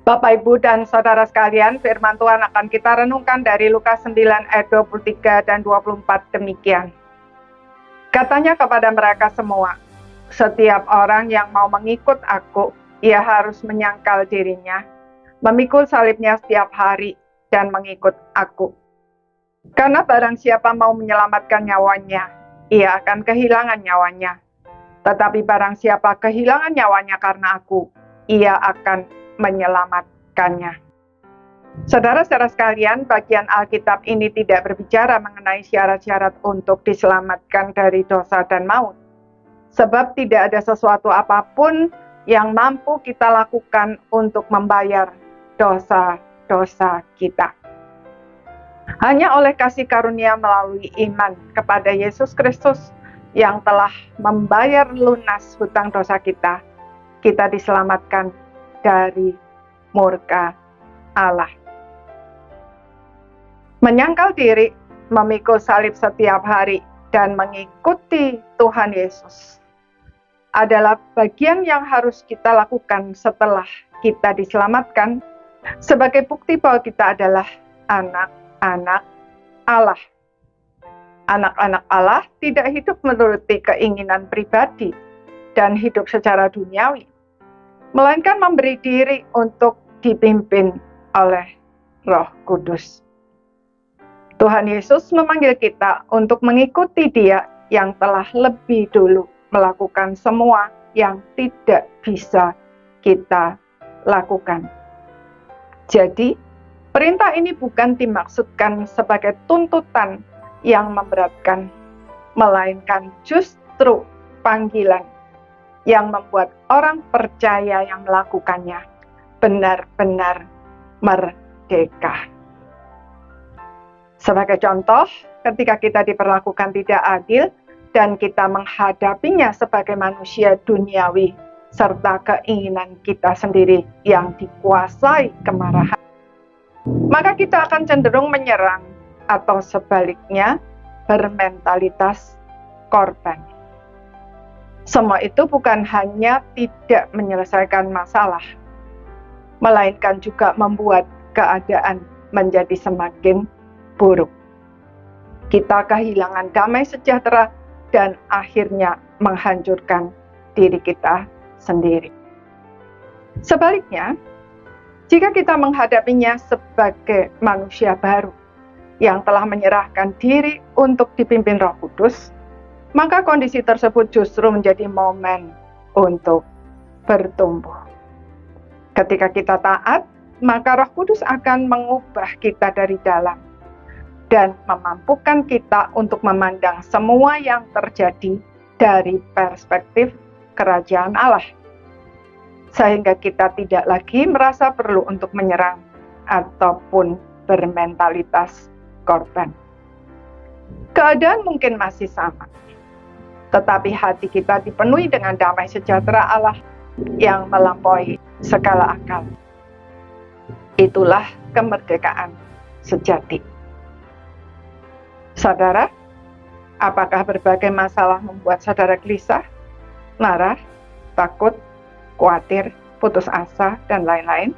Bapak, Ibu, dan Saudara sekalian, firman Tuhan akan kita renungkan dari Lukas 9 ayat 23 dan 24 demikian. Katanya kepada mereka semua, setiap orang yang mau mengikut aku, ia harus menyangkal dirinya, memikul salibnya setiap hari, dan mengikut aku. Karena barang siapa mau menyelamatkan nyawanya, ia akan kehilangan nyawanya. Tetapi barang siapa kehilangan nyawanya karena aku, ia akan menyelamatkannya. Saudara-saudara sekalian, bagian Alkitab ini tidak berbicara mengenai syarat-syarat untuk diselamatkan dari dosa dan maut. Sebab tidak ada sesuatu apapun yang mampu kita lakukan untuk membayar dosa-dosa kita. Hanya oleh kasih karunia melalui iman kepada Yesus Kristus yang telah membayar lunas hutang dosa kita, kita diselamatkan dari murka Allah. Menyangkal diri, memikul salib setiap hari, dan mengikuti Tuhan Yesus adalah bagian yang harus kita lakukan setelah kita diselamatkan sebagai bukti bahwa kita adalah anak-anak Allah. Anak-anak Allah tidak hidup menuruti keinginan pribadi dan hidup secara duniawi, melainkan memberi diri untuk dipimpin oleh Roh Kudus. Tuhan Yesus memanggil kita untuk mengikuti Dia yang telah lebih dulu melakukan semua yang tidak bisa kita lakukan. Jadi, perintah ini bukan dimaksudkan sebagai tuntutan yang memberatkan, melainkan justru panggilan yang membuat orang percaya yang melakukannya benar-benar merdeka. Sebagai contoh, ketika kita diperlakukan tidak adil dan kita menghadapinya sebagai manusia duniawi serta keinginan kita sendiri yang dikuasai kemarahan, maka kita akan cenderung menyerang atau sebaliknya bermentalitas korban. Semua itu bukan hanya tidak menyelesaikan masalah, melainkan juga membuat keadaan menjadi semakin buruk. Kita kehilangan damai sejahtera dan akhirnya menghancurkan diri kita sendiri. Sebaliknya, jika kita menghadapinya sebagai manusia baru yang telah menyerahkan diri untuk dipimpin Roh Kudus, maka kondisi tersebut justru menjadi momen untuk bertumbuh. Ketika kita taat, maka Roh Kudus akan mengubah kita dari dalam dan memampukan kita untuk memandang semua yang terjadi dari perspektif kerajaan Allah, sehingga kita tidak lagi merasa perlu untuk menyerang ataupun bermentalitas korban. Keadaan mungkin masih sama, tetapi hati kita dipenuhi dengan damai sejahtera Allah yang melampaui segala akal. Itulah kemerdekaan sejati. Saudara, apakah berbagai masalah membuat saudara gelisah, marah, takut, khawatir, putus asa, dan lain-lain?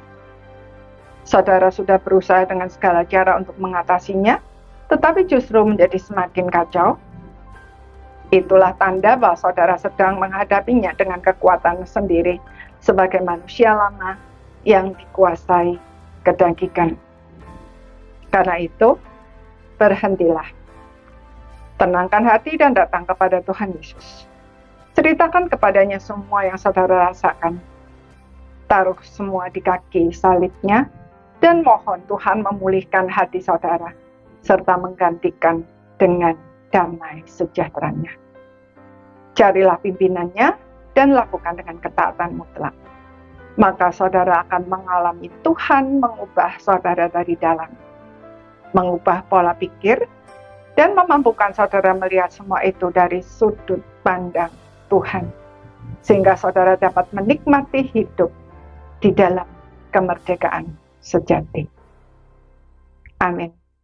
Saudara sudah berusaha dengan segala cara untuk mengatasinya, tetapi justru menjadi semakin kacau? Itulah tanda bahwa saudara sedang menghadapinya dengan kekuatan sendiri sebagai manusia lama yang dikuasai kedagingan. Karena itu, berhentilah. Tenangkan hati dan datang kepada Tuhan Yesus. Ceritakan kepadanya semua yang saudara rasakan. Taruh semua di kaki salibnya dan mohon Tuhan memulihkan hati saudara serta menggantikan dengan damai sejahteranya. Carilah pimpinannya dan lakukan dengan ketaatan mutlak. Maka saudara akan mengalami Tuhan mengubah saudara dari dalam, mengubah pola pikir, dan memampukan saudara melihat semua itu dari sudut pandang Tuhan, sehingga saudara dapat menikmati hidup di dalam kemerdekaan sejati. Amin.